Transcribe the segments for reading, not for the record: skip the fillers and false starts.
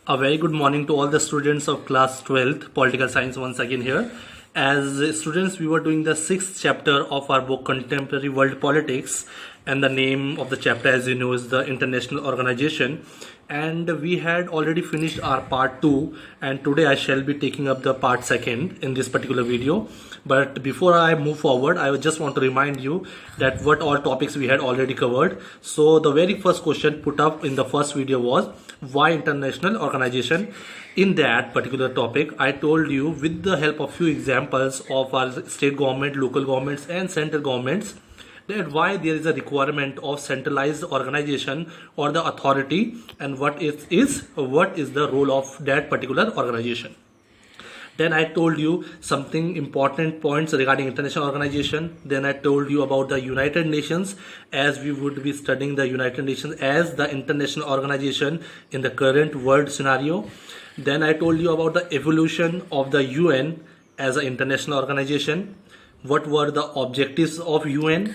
A very good morning to all the students of class 12th political science once again here. As students, we were doing the 6th chapter of our book Contemporary World Politics, and the name of the chapter, as you know, is the International Organization. And we had already finished our part 2, and today I shall be taking up the part 2 in this particular video. But before I move forward, I just want to remind you that what all topics we had already covered. So the very first question put up in the first video was why international organization. In that particular topic, I told you with the help of few examples of our state government, local governments and central governments, that why there is a requirement of centralized organization or the authority, and what is the role of that particular organization. Then I told you something important points regarding international organization. Then I told you about the United Nations, as we would be studying the United Nations as the international organization in the current world scenario. Then I told you about the evolution of the UN as an international organization. What were the objectives of UN?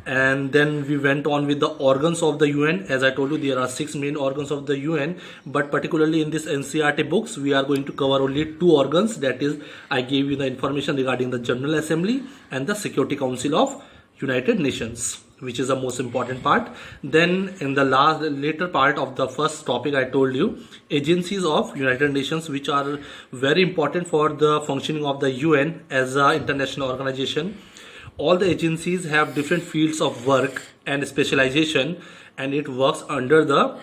And then we went on with the organs of the UN. As I told you, there are 6 main organs of the UN, but particularly in this NCERT books, we are going to cover only 2 organs. That is, I gave you the information regarding the General Assembly and the Security Council of United Nations, which is the most important part. Then in the later part of the first topic, I told you agencies of United Nations, which are very important for the functioning of the UN as an international organization. All the agencies have different fields of work and specialization, and it works under the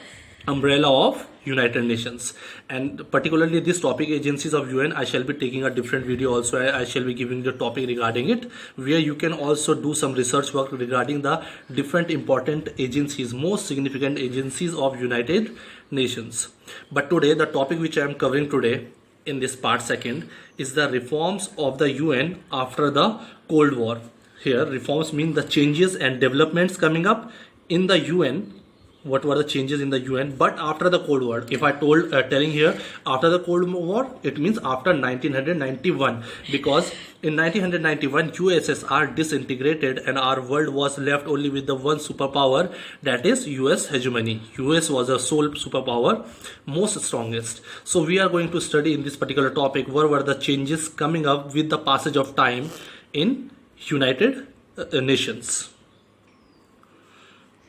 umbrella of United Nations. And particularly this topic, agencies of UN, I shall be taking a different video also. I shall be giving the topic regarding it, where you can also do some research work regarding the different important agencies, most significant agencies of United Nations. But today, the topic which I am covering today in this part 2 is the reforms of the UN after the Cold War. Here, reforms mean the changes and developments coming up in the UN. What were the changes in the UN? But after the Cold War, if I telling here after the Cold War, it means after 1991, because in 1991 USSR disintegrated and our world was left only with the one superpower, that is US hegemony. US was a sole superpower, most strongest. So we are going to study in this particular topic what were the changes coming up with the passage of time in United Nations.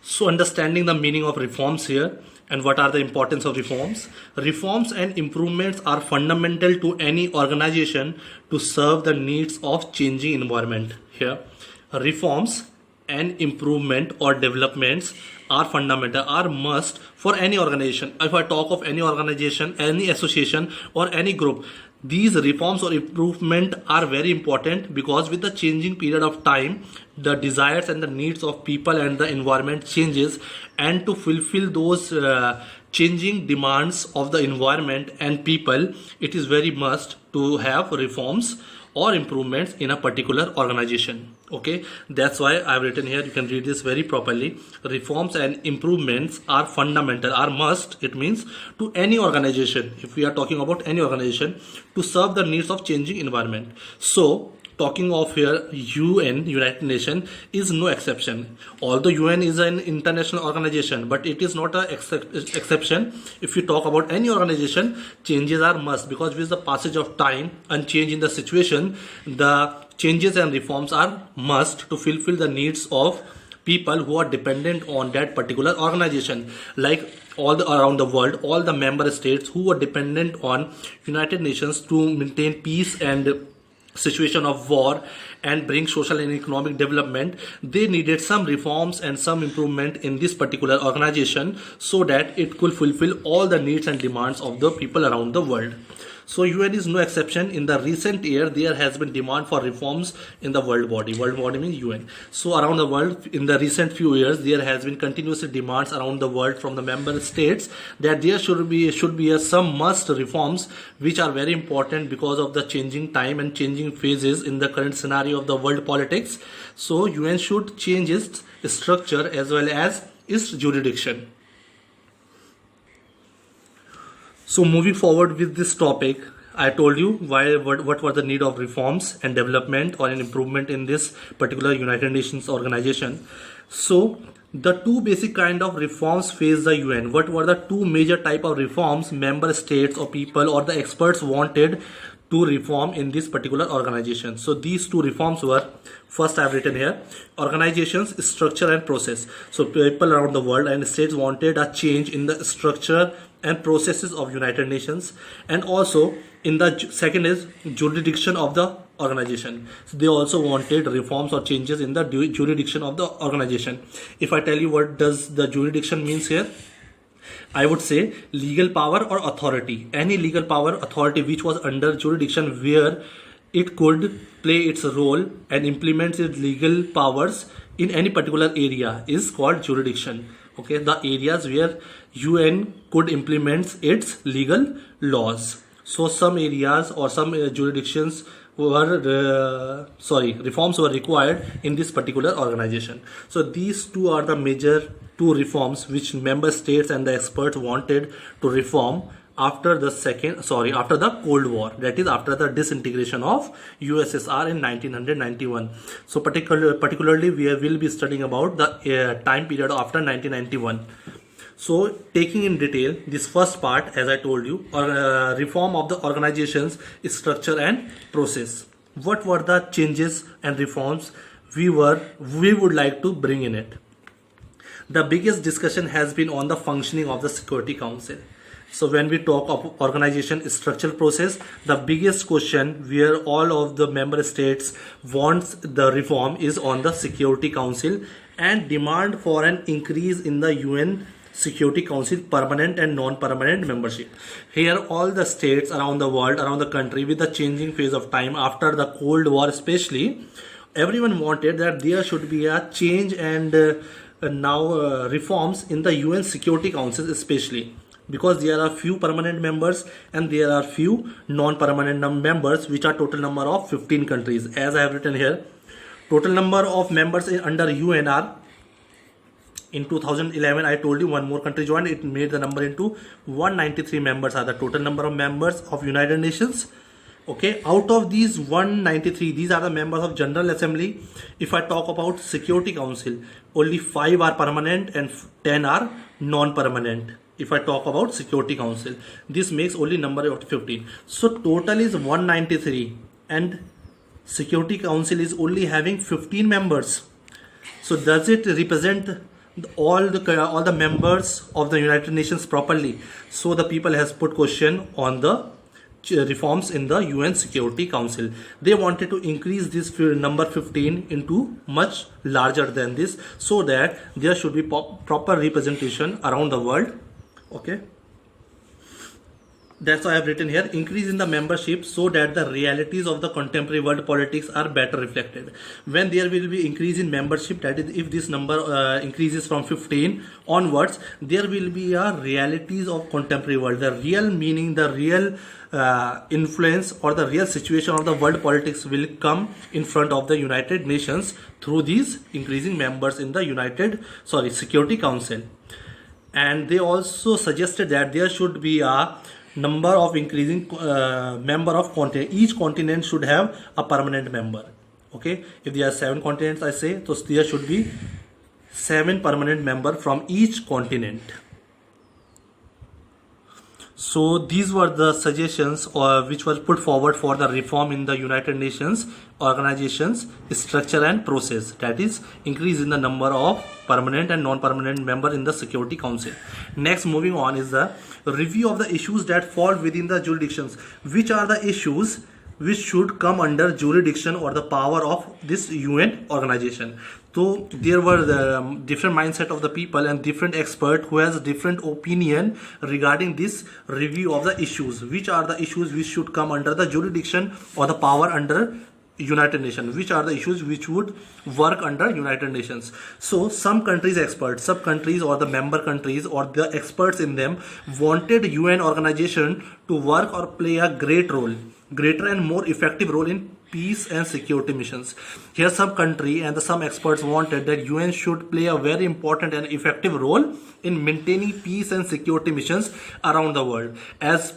So understanding the meaning of reforms here and what are the importance of reforms. Reforms and improvements are fundamental to any organization to serve the needs of changing environment. Here, reforms and improvement or developments are fundamental, are must for any organization. If I talk of any organization, any association or any group, these reforms or improvement are very important, because with the changing period of time, the desires and the needs of people and the environment changes, and to fulfill those changing demands of the environment and people, it is very must to have reforms or improvements in a particular organization. Okay, that's why I've written here, you can read this very properly. Reforms and improvements are fundamental, are must, it means to any organization, if we are talking about any organization, to serve the needs of changing environment. So talking of here, UN, United Nations, is no exception. Although UN is an international organization, but it is not an exception. If you talk about any organization, changes are must, because with the passage of time and change in the situation, the changes and reforms are must to fulfill the needs of people who are dependent on that particular organization. Like around the world, all the member states who are dependent on United Nations to maintain peace and situation of war and bring social and economic development, they needed some reforms and some improvement in this particular organization so that it could fulfill all the needs and demands of the people around the world. So UN is no exception. In the recent year, there has been demand for reforms in the world body. World body means UN. So around the world, in the recent few years, there has been continuous demands around the world from the member states that there should be some must reforms which are very important because of the changing time and changing phases in the current scenario of the world politics. So UN should change its structure as well as its jurisdiction. So moving forward with this topic, I told you what were the need of reforms and development or an improvement in this particular United Nations organization. So the two basic kind of reforms faced the UN. What were the two major type of reforms member states or people or the experts wanted to reform in this particular organization? So these two reforms were, first I have written here, organizations, structure and process. So people around the world and states wanted a change in the structure and processes of United Nations, and also in the second is jurisdiction of the organization. So they also wanted reforms or changes in the jurisdiction of the organization. If I tell you what does the jurisdiction means here, I would say legal power or authority. Any legal power, authority which was under jurisdiction where it could play its role and implement its legal powers in any particular area is called jurisdiction. Okay, the areas where UN could implement its legal laws. So some areas or some jurisdictions were reforms were required in this particular organization. So these two are the major two reforms which member states and the experts wanted to reform after the Cold War, that is after the disintegration of USSR in 1991. So particularly we will be studying about the time period after 1991. So taking in detail this first part, as I told you, reform of the organization's structure and process. What were the changes and reforms we would like to bring in it? The biggest discussion has been on the functioning of the Security Council. So when we talk of organization structural process, the biggest question where all of the member states wants the reform is on the Security Council and demand for an increase in the UN Security Council permanent and non-permanent membership. Here all the states around the world, around the country, with the changing phase of time after the Cold War especially, everyone wanted that there should be a change and now reforms in the UN Security Council especially, because there are few permanent members and there are few non-permanent members, which are total number of 15 countries. As I have written here, total number of members under UN are, in 2011 I told you one more country joined, it made the number into 193 members are the total number of members of United Nations. Okay, out of these 193, these are the members of General Assembly. If I talk about Security Council, only 5 are permanent and 10 are non-permanent. If I talk about Security Council, this makes only number of 15. So total is 193 and Security Council is only having 15 members. So does it represent all the members of the United Nations properly? So the people has put question on the reforms in the UN Security Council. They wanted to increase this number 15 into much larger than this, so that there should be proper representation around the world. Okay, that's why I have written here, increase in the membership so that the realities of the contemporary world politics are better reflected. When there will be increase in membership, that is if this number increases from 15 onwards, there will be a realities of contemporary world, the real meaning, the real influence or the real situation of the world politics will come in front of the United Nations through these increasing members in the Security Council. And they also suggested that there should be a number of increasing member of continent. Each continent should have a permanent member. Okay, if there are 7 continents, I say, so there should be 7 permanent member from each continent. So these were the suggestions which were put forward for the reform in the United Nations organizations structure and process, that is increase in the number of permanent and non-permanent member in the Security Council. Next, moving on, is the review of the issues that fall within the jurisdictions. Which are the issues which should come under jurisdiction or the power of this UN organization? So there were the different mindset of the people and different expert who has different opinion regarding this review of the issues. Which are the issues which should come under the jurisdiction or the power under United Nations? Which are the issues which would work under United Nations? So some countries experts, sub countries or the member countries or the experts in them wanted UN organization to work or play a greater and more effective role in peace and security missions. Here some country and some experts wanted that UN should play a very important and effective role in maintaining peace and security missions around the world. As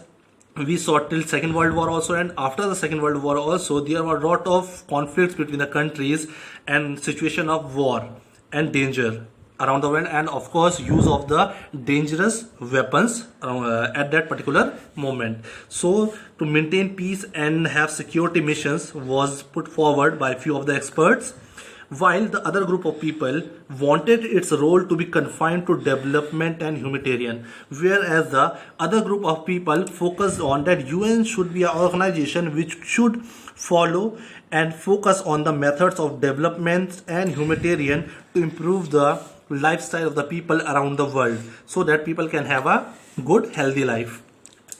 we saw till Second World War also, and after the Second World War also, there were a lot of conflicts between the countries and situation of war. and danger around the world, and of course use of the dangerous weapons at that particular moment. So to maintain peace and have security missions was put forward by few of the experts, while the other group of people wanted its role to be confined to development and humanitarian, whereas the other group of people focused on that UN should be an organization which should follow and focus on the methods of development and humanitarian to improve the lifestyle of the people around the world, so that people can have a good healthy life.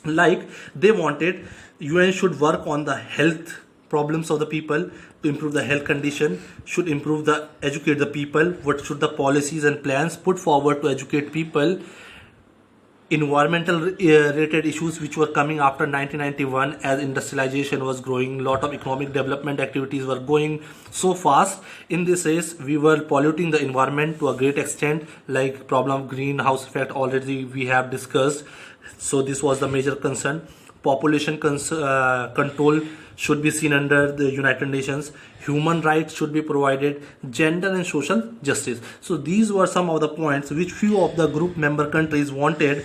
Like they wanted UN should work on the health problems of the people, to improve the health condition, should improve the educate the people, what should the policies and plans put forward to educate people, environmental related issues which were coming after 1991 as industrialization was growing, lot of economic development activities were going so fast. In this race we were polluting the environment to a great extent, like problem of greenhouse effect already we have discussed. So this was the major concern. Population control should be seen under the United Nations. Human rights should be provided, gender and social justice. So these were some of the points which few of the group member countries wanted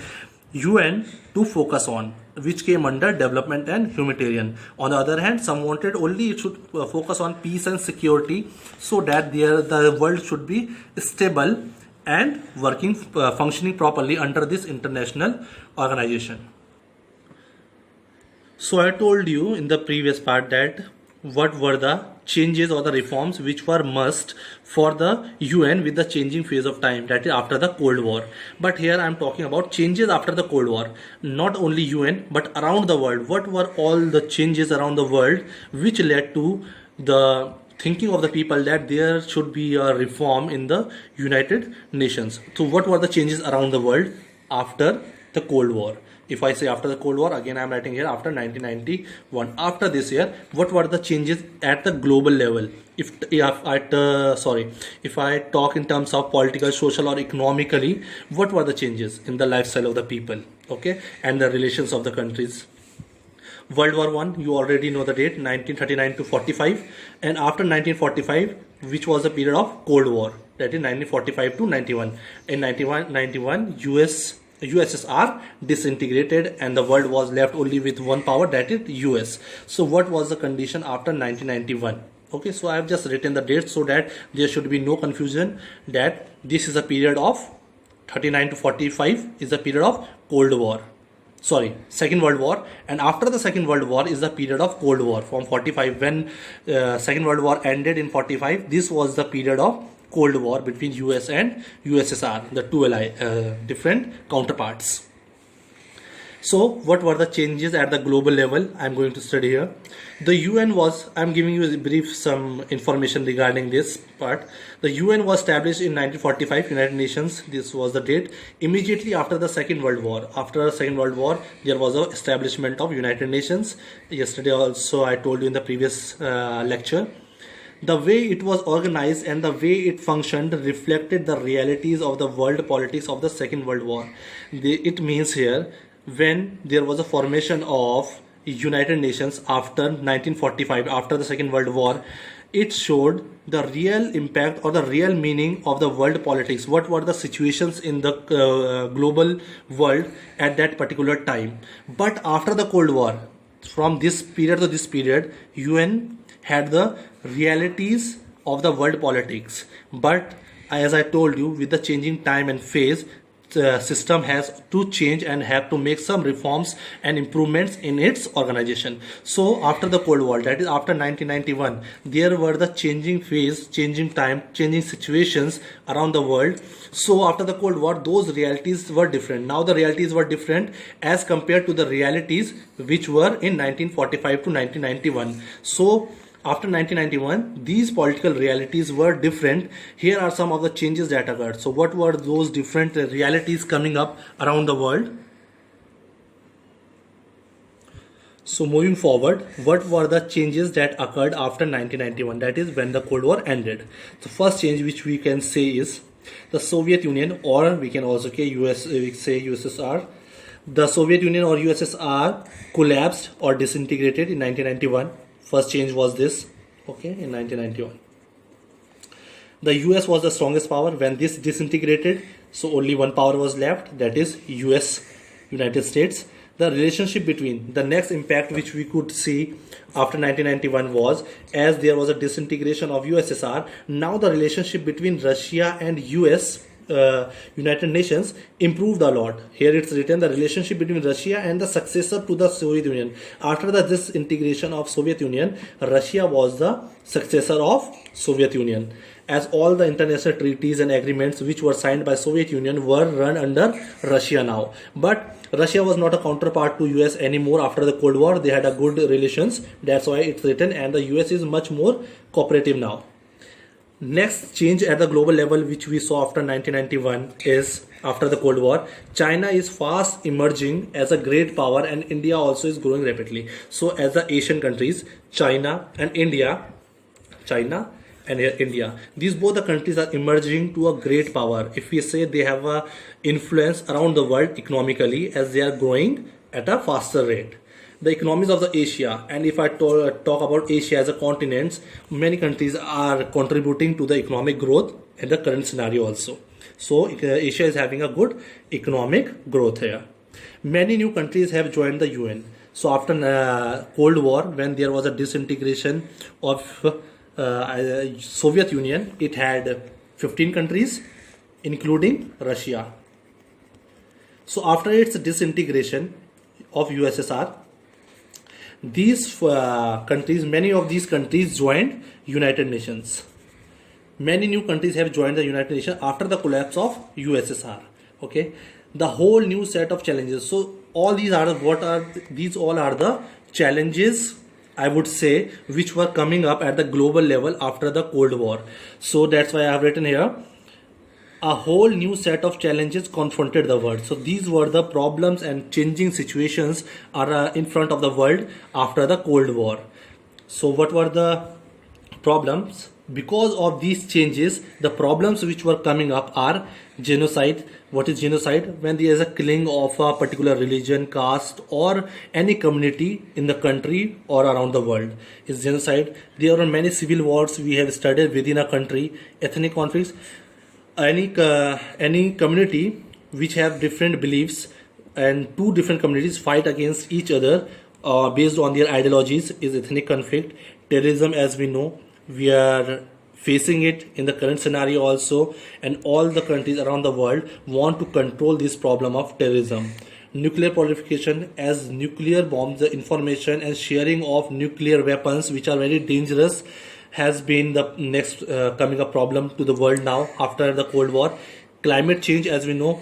UN to focus on, which came under development and humanitarian. On the other hand, some wanted only it should focus on peace and security, so that the world should be stable and working, functioning properly under this international organization. So I told you in the previous part that what were the changes or the reforms which were must for the UN with the changing phase of time, that is after the Cold War. But here I am talking about changes after the Cold War, not only UN but around the world. What were all the changes around the world which led to the thinking of the people that there should be a reform in the United Nations? So what were the changes around the world after the Cold War? If I say after the Cold War, again I am writing here after 1991. After this year, what were the changes at the global level? If I talk in terms of political, social, or economically, what were the changes in the lifestyle of the people? Okay, and the relations of the countries. World War One, you already know the date, 1939 to 45, and after 1945, which was the period of Cold War, that is 1945 to 91. In 91, USSR disintegrated and the world was left only with one power, that is US. So what was the condition after 1991? Okay, so I have just written the date so that there should be no confusion that this is a period of 39 to 45 is the period of Cold War. Sorry, Second World War, and after the Second World War is the period of Cold War from 45. When Second World War ended in 45, this was the period of Cold War between US and USSR, the two different counterparts. So what were the changes at the global level? I'm going to study here. The UN was, I'm giving you a brief some information regarding this part. The UN was established in 1945, United Nations, this was the date, immediately after the Second World War. After the Second World War, there was a establishment of United Nations. Yesterday also I told you in the previous lecture. The way it was organized and the way it functioned reflected the realities of the world politics of the Second World War. It means here, when there was a formation of United Nations after 1945, after the Second World War, it showed the real impact or the real meaning of the world politics. What were the situations in the global world at that particular time? But after the Cold War, from this period to this period, UN had the realities of the world politics. But as I told you, with the changing time and phase, the system has to change and have to make some reforms and improvements in its organization. So after the Cold War, that is after 1991, there were the changing phase, changing time, changing situations around the world. So after the Cold War, those realities were different. Now the realities were different as compared to the realities which were in 1945 to 1991. So after 1991, these political realities were different. Here are some of the changes that occurred. So what were those different realities coming up around the world? So moving forward, what were the changes that occurred after 1991? That is when the Cold War ended. The first change which we can say is the Soviet Union, or we can also say USSR. The Soviet Union or USSR collapsed or disintegrated in 1991. First change was this, okay, in 1991. The US was the strongest power. When this disintegrated, so only one power was left, that is US, United States. The relationship between the next impact which we could see after 1991 was, as there was a disintegration of USSR, now the relationship between Russia and US, United Nations, improved a lot. Here it's written the relationship between Russia and the successor to the Soviet Union. After the disintegration of Soviet Union, Russia was the successor of Soviet Union, as all the international treaties and agreements which were signed by Soviet Union were run under Russia now. But Russia was not a counterpart to US anymore after the Cold War. They had a good relations. That's why it's written, and the US is much more cooperative now. Next change at the global level which we saw after 1991 is, after the Cold War, China is fast emerging as a great power, and India also is growing rapidly. So as the Asian countries, China and India, these both the countries are emerging to a great power. If we say they have a influence around the world economically, as they are growing at a faster rate. The economies of the Asia, and if I talk about Asia as a continent, many countries are contributing to the economic growth in the current scenario also. So Asia is having a good economic growth here. Many new countries have joined the UN. So after Cold War, when there was a disintegration of Soviet Union, it had 15 countries including Russia. So after its disintegration of USSR, these countries, many of these countries joined United Nations. Many new countries have joined the United Nations after the collapse of USSR. Okay, the whole new set of challenges. So all these are these all are the challenges, I would say, which were coming up at the global level after the Cold War. So that's why I have written here, a whole new set of challenges confronted the world. So these were the problems and changing situations are in front of the world after the Cold War. So what were the problems? Because of these changes, the problems which were coming up are genocide. What is genocide? When there is a killing of a particular religion, caste, or any community in the country or around the world is genocide. There are many civil wars we have studied within a country, ethnic conflicts. Any community which have different beliefs and two different communities fight against each other based on their ideologies is ethnic conflict. Terrorism, as we know, we are facing it in the current scenario also, and all the countries around the world want to control this problem of terrorism. Nuclear proliferation, as nuclear bombs, the information and sharing of nuclear weapons, which are very dangerous, has been the next coming up problem to the world now after the Cold War. Climate change, as we know.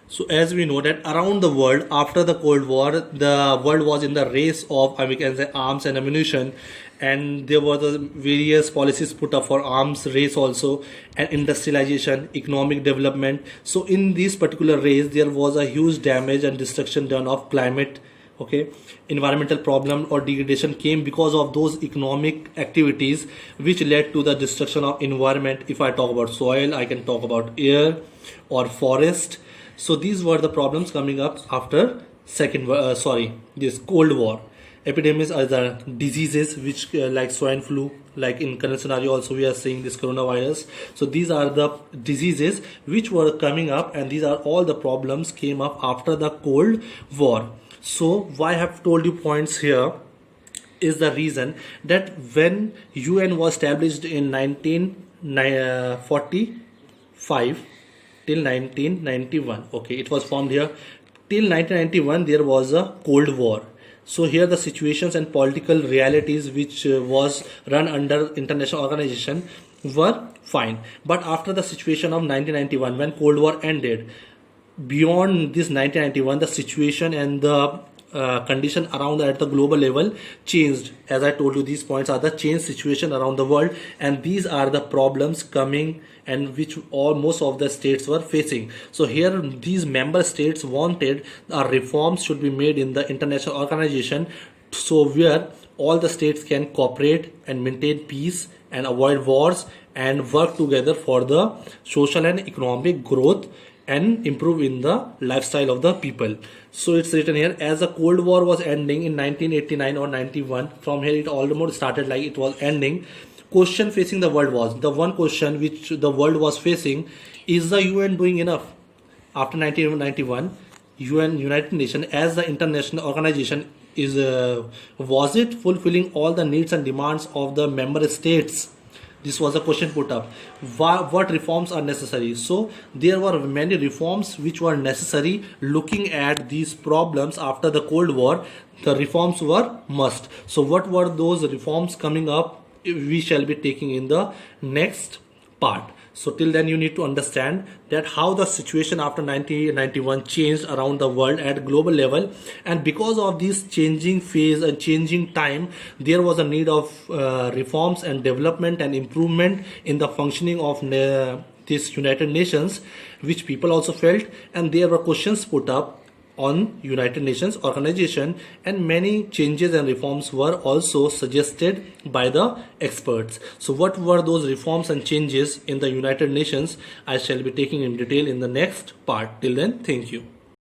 So as we know that around the world after the Cold War, the world was in the race of, we can say, arms and ammunition, and there were the various policies put up for arms race also, and industrialization, economic development. So in this particular race, there was a huge damage and destruction done of climate. Okay, environmental problem or degradation came because of those economic activities which led to the destruction of environment. If I talk about soil, I can talk about air or forest. So these were the problems coming up after this Cold War. Epidemics are the diseases which like swine flu, like in current scenario also we are seeing this coronavirus. So these are the diseases which were coming up, and these are all the problems came up after the Cold War. So why I have told you points here is the reason that when UN was established in 1945 till 1991, okay, it was formed here. Till 1991 there was a Cold War. So here the situations and political realities which was run under international organization were fine. But after the situation of 1991, when Cold War ended, beyond this 1991, the situation and the condition around at the global level changed. As I told you, these points are the changed situation around the world, and these are the problems coming and which most of the states were facing. So here these member states wanted reforms should be made in the international organization, so where all the states can cooperate and maintain peace and avoid wars and work together for the social and economic growth and improve in the lifestyle of the people. So it's written here, as the Cold War was ending in 1989 or 91, from here it almost started like it was ending. question facing the world was, the one question which the world was facing, is the UN doing enough? After 1991, UN, United Nations, as the international organization, is was it fulfilling all the needs and demands of the member states? This was a question put up. What reforms are necessary? So there were many reforms which were necessary. Looking at these problems after the Cold War, the reforms were must. So what were those reforms coming up? We shall be taking in the next part. So till then you need to understand that how the situation after 1991 changed around the world at global level, and because of this changing phase and changing time, there was a need of reforms and development and improvement in the functioning of this United Nations, which people also felt, and there were questions put up on United Nations organization, and many changes and reforms were also suggested by the experts. So what were those reforms and changes in the United Nations? I shall be taking in detail in the next part. Till then, thank you.